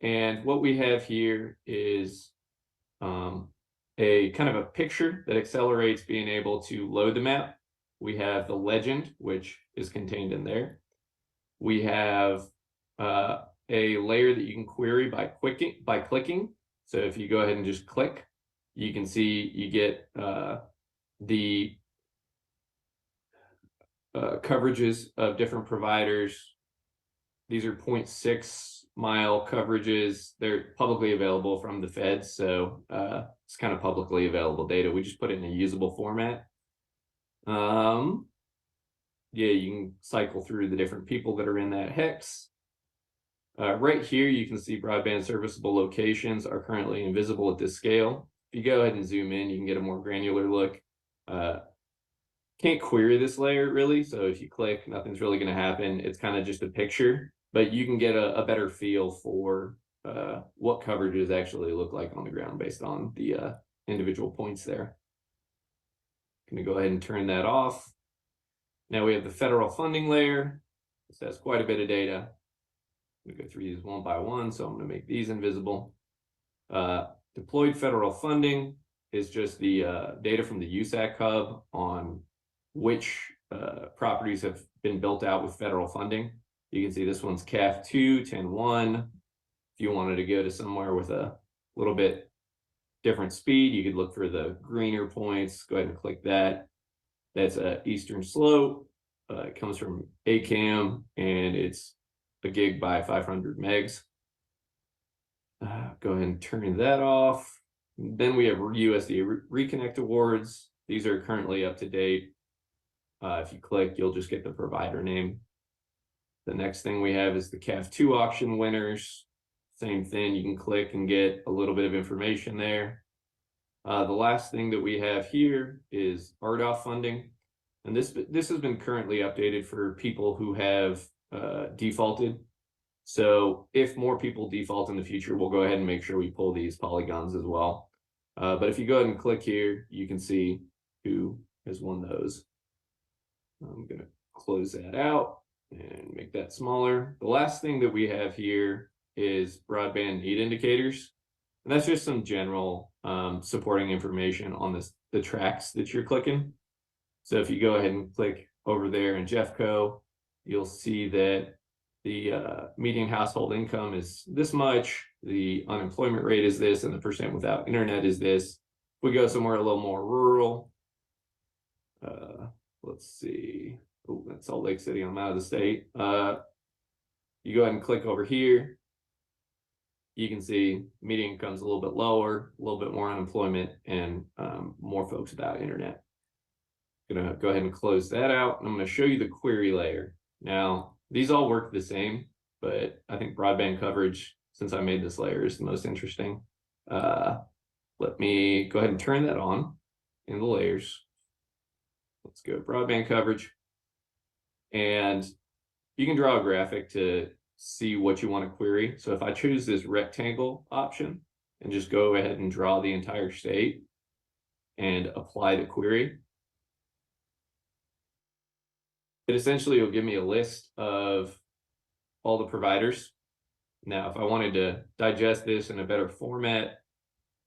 And what we have here is a kind of a picture that accelerates being able to load the map. We have the legend, which is contained in there. We have a layer that you can query by clicking. So if you go ahead and just click, you can see you get the coverages of different providers. These are 0.6 mile coverages. They're publicly available from the feds, so it's kind of publicly available data. We just put it in a usable format. Yeah, you can cycle through the different people that are in that hex. Right here, you can see broadband serviceable locations are currently invisible at this scale. If you go ahead and zoom in, you can get a more granular look. Can't query this layer really, so if you click, nothing's really going to happen. It's kind of just a picture, but you can get a better feel for what coverages actually look like on the ground based on the individual points there. Going to go ahead and turn that off. Now we have the federal funding layer. This has quite a bit of data. We go through these one by one, so I'm going to make these invisible. Deployed federal funding is just the data from the USAC hub on which properties have been built out with federal funding. You can see this one's CAF 2, 10-1. If you wanted to go to somewhere with a little bit different speed, you could look for the greener points. Go ahead and click that. That's Eastern Slope. It comes from ACAM, and it's a gig by 500 megs. Go ahead and turn that off. Then we have USDA Reconnect Awards. These are currently up to date. If you click, you'll just get the provider name. The next thing we have is the CAF 2 auction winners. Same thing, you can click and get a little bit of information there. The last thing that we have here is RDOF funding. And this has been currently updated for people who have defaulted. So if more people default in the future, we'll go ahead and make sure we pull these polygons as well. But if you go ahead and click here, you can see who has won those. I'm going to close that out and make that smaller. The last thing that we have here is broadband need indicators. And that's just some general supporting information on the tracks that you're clicking. So if you go ahead and click over there in Jeffco, you'll see that the median household income is this much, the unemployment rate is this, and the percent without internet is this. If we go somewhere a little more rural, let's see. Oh, that's Salt Lake City. I'm out of the state. You go ahead and click over here. You can see median income's a little bit lower, a little bit more unemployment, and more folks without internet. I'm gonna go ahead and close that out, and I'm gonna show you the query layer. Now, these all work the same, but I think broadband coverage, since I made this layer, is the most interesting. Let me go ahead and turn that on in the layers. Let's go broadband coverage. And you can draw a graphic to see what you want to query. So if I choose this rectangle option and just go ahead and draw the entire state and apply the query, it essentially will give me a list of all the providers. Now, if I wanted to digest this in a better format,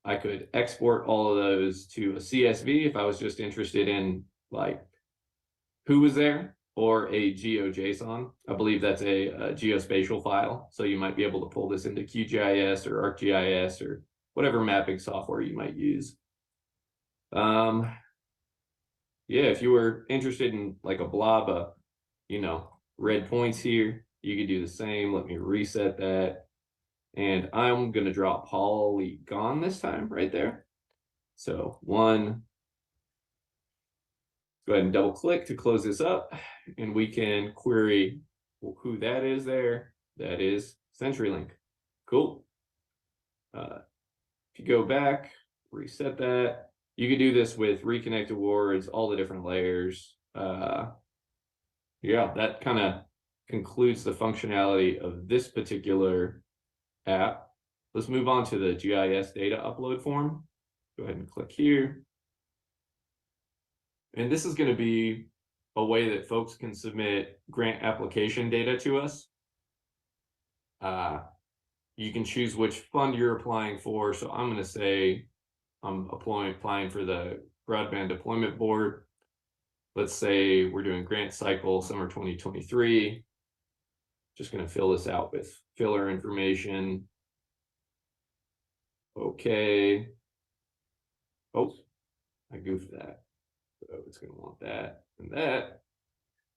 I could export all of those to a CSV if I was just interested in like who was there, or a GeoJSON. I believe that's a geospatial file. So you might be able to pull this into QGIS or ArcGIS or whatever mapping software you might use. Yeah, if you were interested in like a blob of, red points here, you could do the same. Let me reset that. And I'm going to draw a polygon this time right there. So one, go ahead and double click to close this up, and we can query who that is there. That is CenturyLink. Cool. If you go back, reset that. You could do this with Reconnect Awards, all the different layers. Yeah, that kind of concludes the functionality of this particular app. Let's move on to the GIS data upload form. Go ahead and click here. And this is going to be a way that folks can submit grant application data to us. You can choose which fund you're applying for. So I'm going to say I'm applying for the Broadband Deployment Board. Let's say we're doing grant cycle summer 2023. Just going to fill this out with filler information. Okay. Oh, I goofed that. So it's going to want that and that.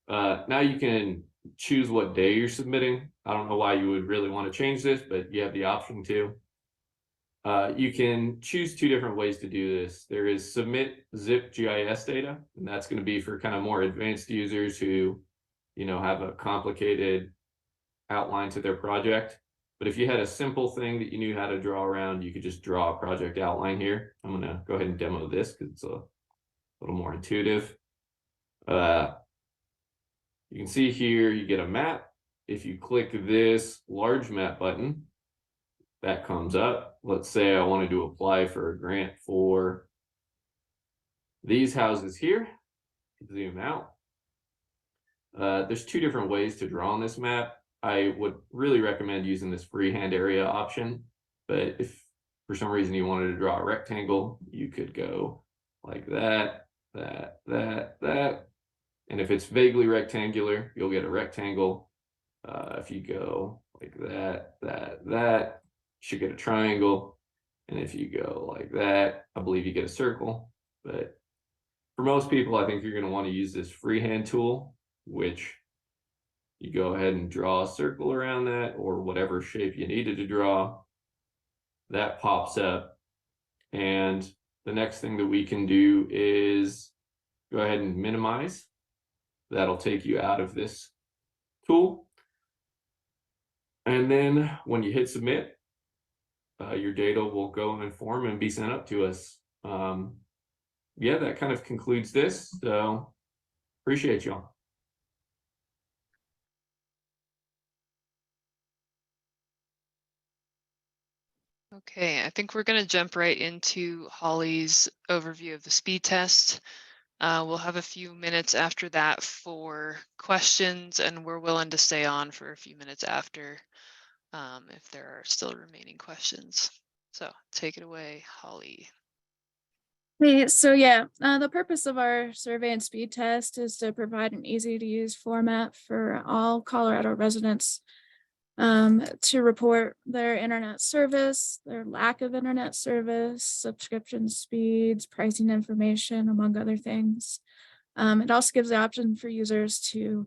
Now you can choose what day you're submitting. I don't know why you would really want to change this, but you have the option to. You can choose two different ways to do this. There is submit zip GIS data, and that's going to be for kind of more advanced users who, have a complicated outline to their project. But if you had a simple thing that you knew how to draw around, you could just draw a project outline here. I'm going to go ahead and demo this because it's a little more intuitive. You can see here, you get a map. If you click this large map button, that comes up. Let's say I wanted to apply for a grant for these houses here. Zoom out. There's two different ways to draw on this map. I would really recommend using this freehand area option, but if for some reason you wanted to draw a rectangle, you could go like that, that. And if it's vaguely rectangular, you'll get a rectangle. If you go like that, you should get a triangle. And if you go like that, I believe you get a circle. But for most people, I think you're going to want to use this freehand tool, which you go ahead and draw a circle around that or whatever shape you needed to draw. That pops up. And the next thing that we can do is go ahead and minimize. That'll take you out of this tool. And then when you hit submit, your data will go in form and be sent up to us. Yeah, that kind of concludes this. So appreciate y'all. Okay, I think we're going to jump right into Holly's overview of the speed test. We'll have a few minutes after that for questions, and we're willing to stay on for a few minutes after if there are still remaining questions. So take it away, Holly. Hey, so yeah, the purpose of our survey and speed test is to provide an easy to use format for all Colorado residents to report their internet service, their lack of internet service, subscription speeds, pricing information, among other things. It also gives the option for users to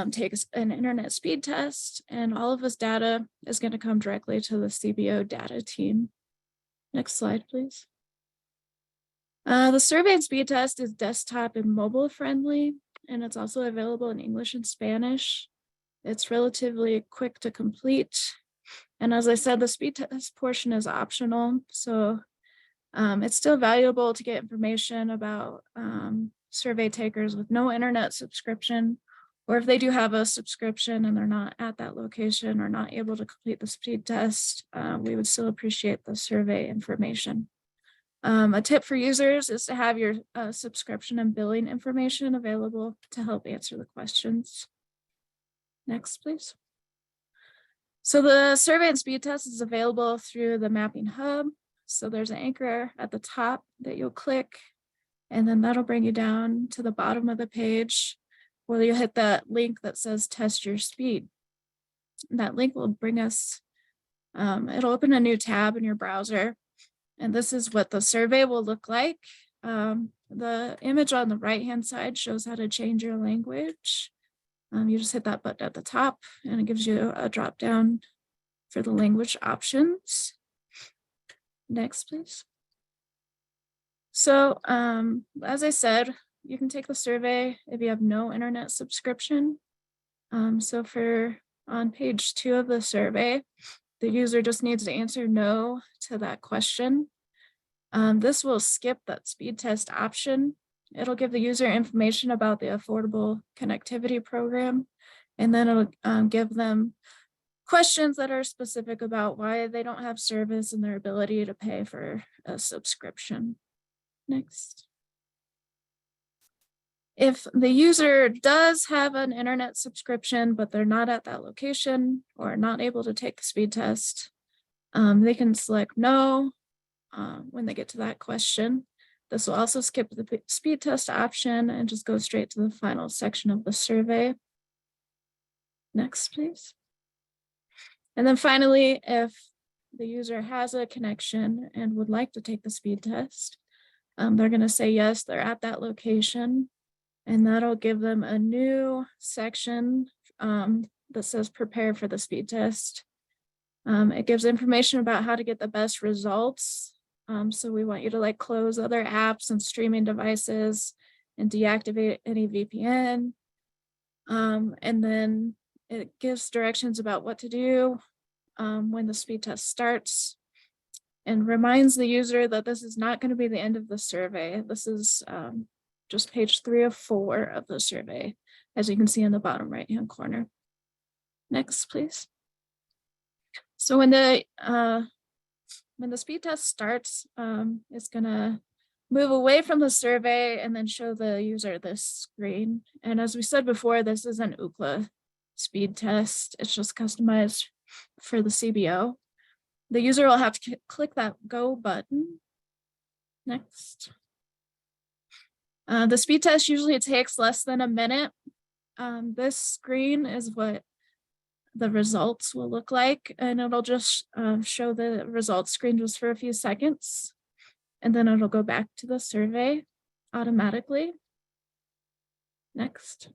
take an internet speed test, and all of this data is going to come directly to the CBO data team. Next slide, please. The survey and speed test is desktop and mobile friendly, and it's also available in English and Spanish. It's relatively quick to complete. And as I said, the speed test portion is optional. So it's still valuable to get information about survey takers with no internet subscription, or if they do have a subscription and they're not at that location or not able to complete the speed test, we would still appreciate the survey information. A tip for users is to have your subscription and billing information available to help answer the questions. Next, please. So the survey and speed test is available through the Mapping Hub. So there's an anchor at the top that you'll click, and then that'll bring you down to the bottom of the page where you'll hit that link that says test your speed. And that link will bring us, it'll open a new tab in your browser. And this is what the survey will look like. The image on the right-hand side shows how to change your language. You just hit that button at the top and it gives you a drop down for the language options. Next, please. So as I said, you can take the survey if you have no internet subscription. So on page 2 of the survey, the user just needs to answer no to that question. This will skip that speed test option. It'll give the user information about the Affordable Connectivity Program, and then it'll give them questions that are specific about why they don't have service and their ability to pay for a subscription. Next. If the user does have an internet subscription, but they're not at that location or not able to take the speed test, they can select no when they get to that question. This will also skip the speed test option and just go straight to the final section of the survey. Next, please. And then finally, if the user has a connection and would like to take the speed test, they're going to say yes, they're at that location. And that'll give them a new section that says prepare for the speed test. It gives information about how to get the best results. So we want you to like close other apps and streaming devices and deactivate any VPN. And then it gives directions about what to do when the speed test starts, and reminds the user that this is not going to be the end of the survey. This is just page 3 of 4 of the survey, as you can see in the bottom right-hand corner. Next, please. So when the speed test starts, it's going to move away from the survey and then show the user this screen. And as we said before, this is an Ookla speed test. It's just customized for the CBO. The user will have to click that go button. Next. The speed test usually takes less than a minute. This screen is what the results will look like, and it'll just show the results screen just for a few seconds, and then it'll go back to the survey automatically. Next.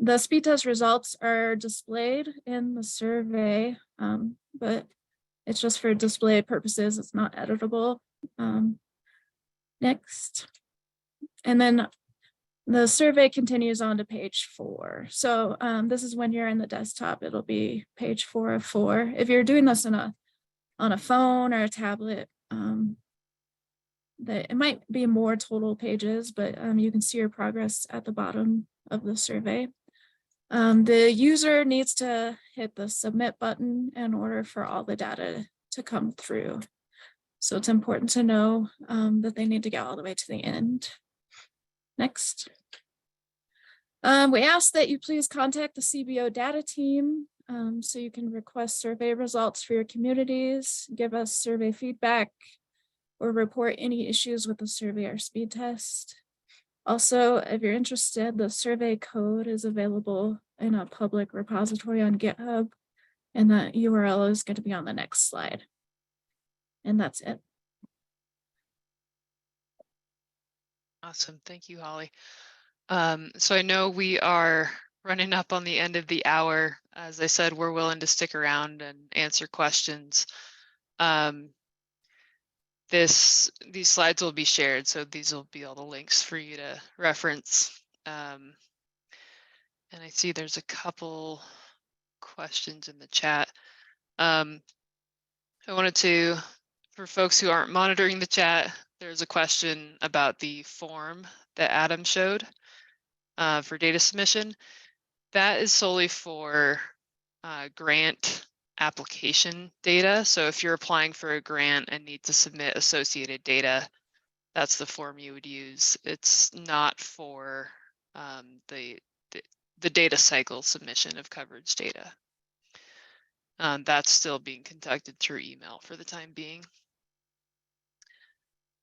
The speed test results are displayed in the survey, but it's just for display purposes. It's not editable. Next. And then the survey continues on to page 4. So this is when you're in the desktop, it'll be page 4 of 4. If you're doing this on a phone or a tablet, it might be more total pages, but you can see your progress at the bottom of the survey. The user needs to hit the submit button in order for all the data to come through. So it's important to know that they need to get all the way to the end. Next. We ask that you please contact the CBO data team so you can request survey results for your communities, give us survey feedback, or report any issues with the survey or speed test. Also, if you're interested, the survey code is available in a public repository on GitHub, and that URL is going to be on the next slide. And that's it. Awesome. Thank you, Holly. So I know we are running up on the end of the hour. As I said, we're willing to stick around and answer questions. These slides will be shared, so these will be all the links for you to reference. And I see there's a couple questions in the chat. I wanted to, for folks who aren't monitoring the chat, there's a question about the form that Adam showed for data submission. That is solely for grant application data. So if you're applying for a grant and need to submit associated data, that's the form you would use. It's not for the data cycle submission of coverage data. That's still being conducted through email for the time being.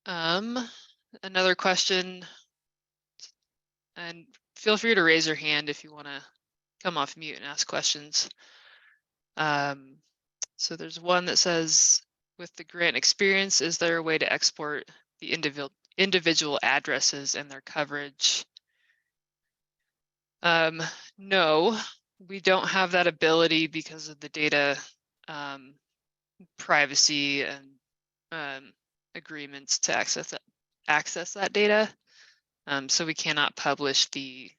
Another question, and feel free to raise your hand if you want to come off mute and ask questions. So there's one that says, with the grant experience, is there a way to export the individual addresses and their coverage? No, we don't have that ability because of the data privacy and agreements to access that data. So we cannot publish the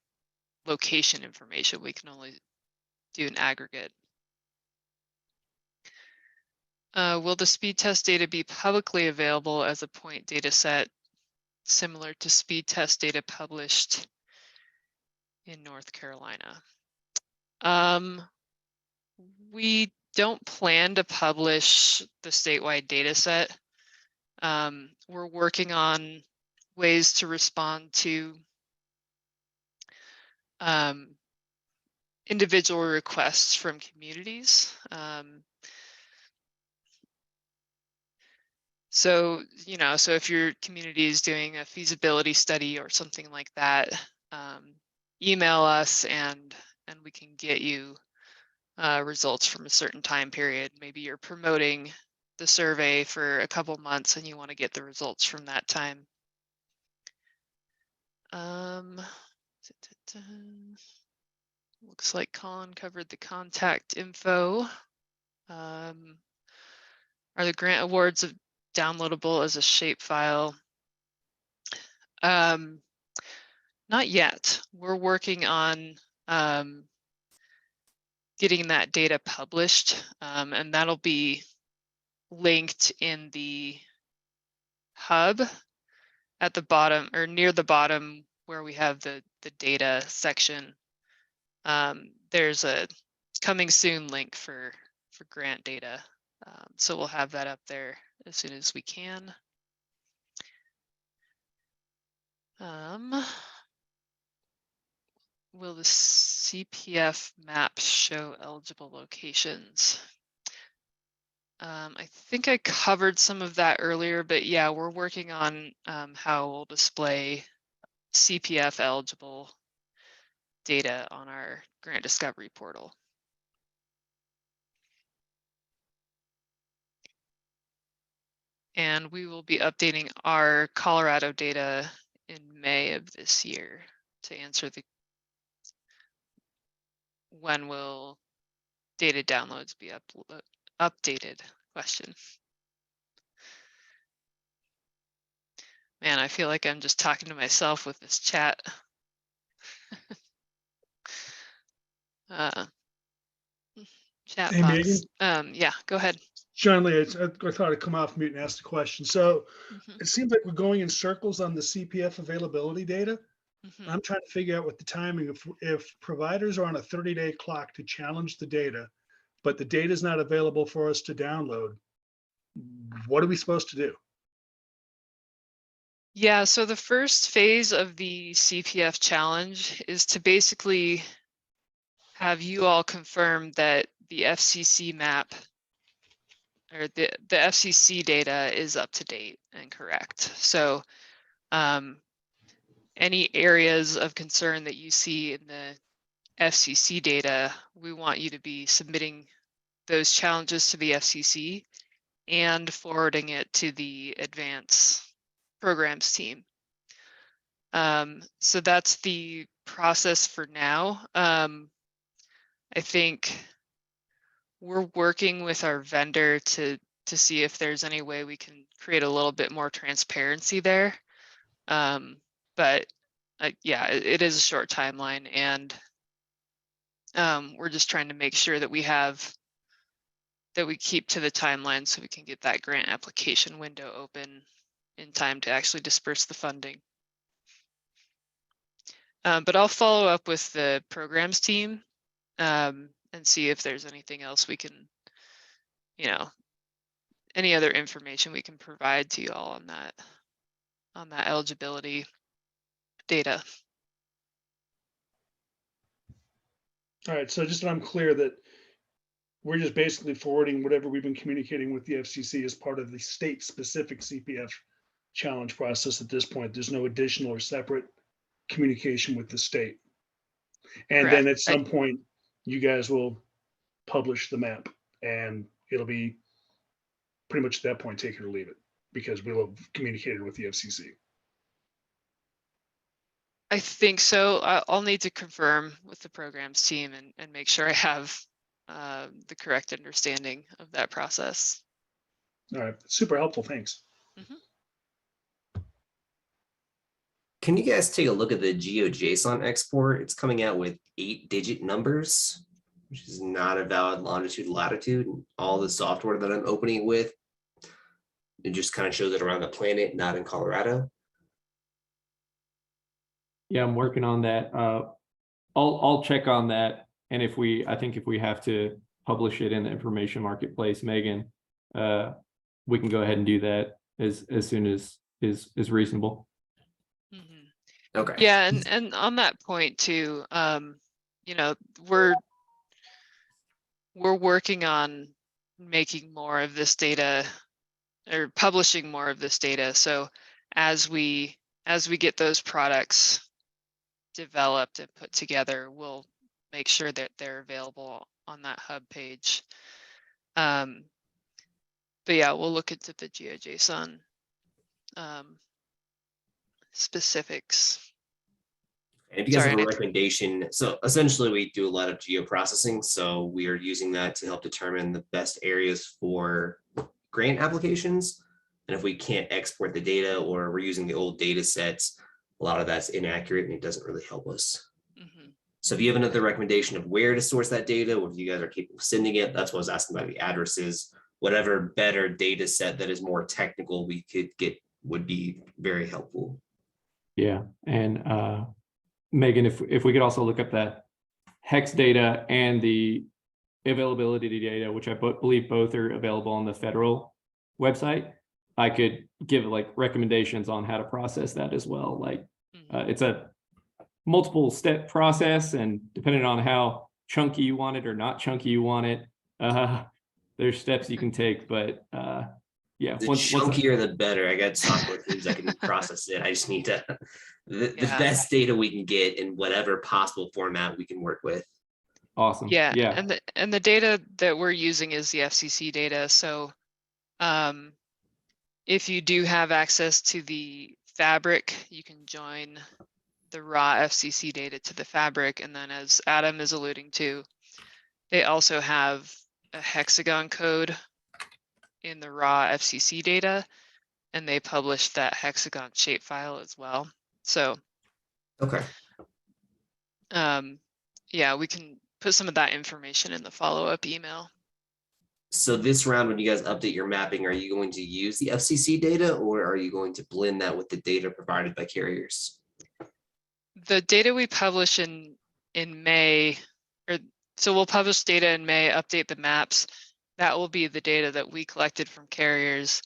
location information. We can only do an aggregate. Will the speed test data be publicly available as a point data set similar to speed test data published in North Carolina? We don't plan to publish the statewide data set. We're working on ways to respond to individual requests from communities. So, so if your community is doing a feasibility study or something like that, email us and we can get you results from a certain time period. Maybe you're promoting the survey for a couple months and you want to get the results from that time. Looks like Colin covered the contact info. Are the grant awards downloadable as a shapefile? Not yet. We're working on getting that data published, and that'll be linked in the hub at the bottom, or near the bottom where we have the data section. There's a coming soon link for grant data. So we'll have that up there as soon as we can. Will the CPF maps show eligible locations? I think I covered some of that earlier, but yeah, we're working on how we'll display CPF eligible data on our grant discovery portal. And we will be updating our Colorado data in May of this year to answer the when will data downloads be updated question. Man, I feel like I'm just talking to myself with this chat. Chat Hey, box. Megan. Yeah, go ahead. John Lee, I thought I'd come off mute and ask the question. So Mhm, it seems like we're going in circles on the CPF availability data. mhm. I'm trying to figure out what the timing, if providers are on a 30-day clock to challenge the data, but the data is not available for us to download, what are we supposed to do? Yeah, so the first phase of the CPF challenge is to basically have you all confirm that the FCC map or the FCC data is up to date and correct. So any areas of concern that you see in the FCC data, we want you to be submitting those challenges to the FCC and forwarding it to the advanced programs team. So that's the process for now. I think we're working with our vendor to see if there's any way we can create a little bit more transparency there. But yeah, it is a short timeline, and we're just trying to make sure that we keep to the timeline so we can get that grant application window open in time to actually disperse the funding. But I'll follow up with the programs team and see if there's anything else we can, any other information we can provide to you all on that eligibility data. All right, so just so I'm clear that we're just basically forwarding whatever we've been communicating with the FCC as part of the state-specific CPF challenge process at this point. There's no additional or separate communication with the state. And then at some point, you guys will publish the map, and it'll be pretty much at that point, take it or leave it, because we'll have communicated with the FCC. I think so. I'll need to confirm with the programs team and make sure I have the correct understanding of that process. All right, super helpful, thanks. Mm-hmm. Can you guys take a look at the GeoJSON export? It's coming out with 8-digit numbers, which is not a valid longitude, latitude. All the software that I'm opening with, it just kind of shows it around the planet, not in Colorado. Yeah, I'm working on that. I'll check on that. And I think if we have to publish it in the information marketplace, Megan, we can go ahead and do that as soon as is reasonable. Mm-hmm. Okay. Yeah, and on that point too, we're working on making more of this data or publishing more of this data. So as we get those products developed and put together, we'll make sure that they're available on that hub page. But yeah, we'll look into the GeoJSON specifics. If you guys Sorry, have a Nick. recommendation, so essentially we do a lot of geoprocessing. So we are using that to help determine the best areas for grant applications. And if we can't export the data or we're using the old data sets, a lot of that's inaccurate and it doesn't really help us. Mhm. So if you have another recommendation of where to source that data, or if you guys are capable of sending it, that's what I was asking about the addresses. Whatever better data set that is more technical we could get would be very helpful. Yeah, and Megan, if we could also look up that hex data and the availability data, which I believe both are available on the federal website, I could give like recommendations on how to process that as well. Like it's a multiple step process, and depending on how chunky you want it or not chunky you want it, there's steps you can take. But yeah, The chunkier the better. I got software teams that can process it. I just need to the Yeah. best data we can get in whatever possible format we can work with. awesome. Yeah, Yeah. and the data that we're using is the FCC data. So if you do have access to the Fabric, you can join the raw FCC data to the Fabric. And then as Adam is alluding to, they also have a hexagon code in the raw FCC data, and they publish that hexagon shapefile as well. So Okay. yeah, we can put some of that information in the follow-up email. So this round, when you guys update your mapping, are you going to use the FCC data or are you going to blend that with the data provided by carriers? The data we publish in May, so we'll publish data in May, update the maps. That will be the data that we collected from carriers,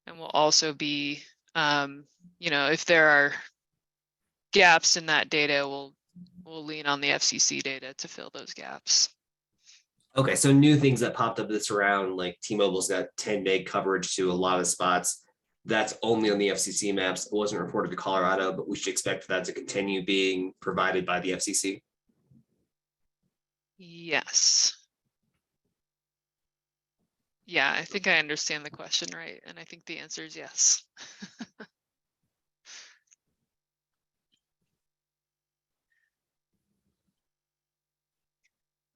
and will also be, if there are gaps in that data, we'll lean on the FCC data to fill those gaps. Okay, so new things that popped up this round, like T-Mobile's got 10 meg coverage to a lot of spots. That's only on the FCC maps. It wasn't reported to Colorado, but we should expect that to continue being provided by the FCC. Yes. Yeah, I think I understand the question right, and I think the answer is yes.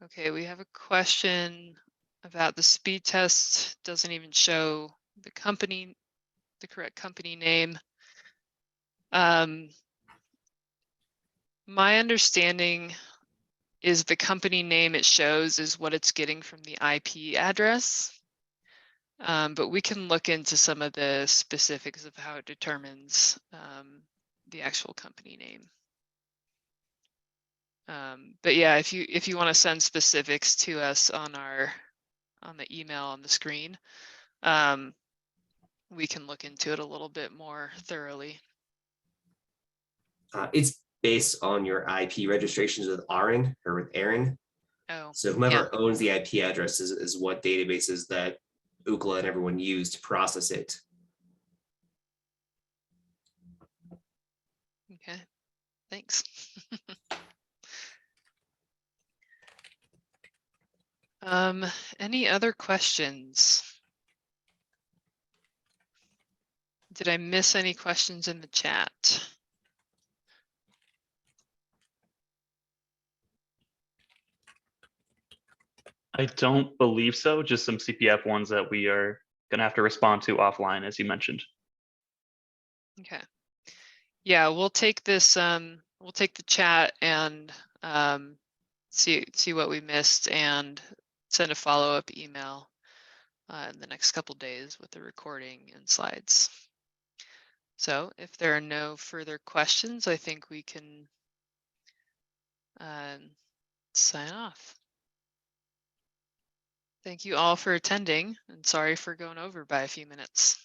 Okay, we have a question about the speed test. Doesn't even show the company, the correct company name. My understanding is the company name it shows is what it's getting from the IP address. But we can look into some of the specifics of how it determines the actual company name. But yeah, if you want to send specifics to us on the email on the screen, we can look into it a little bit more thoroughly. It's based on your IP registrations with ARIN or with ARIN. Oh, So whomever owns the IP address is what databases that Ookla and everyone use to process it. okay, thanks. Any other questions? Did I miss any questions in the chat? I don't believe so. Just some CPF ones that we are going to have to respond to offline, as you mentioned. Okay. Yeah, we'll take this, we'll take the chat and see what we missed and send a follow-up email in the next couple days with the recording and slides. So if there are no further questions, I think we can sign off. Thank you all for attending, and sorry for going over by a few minutes.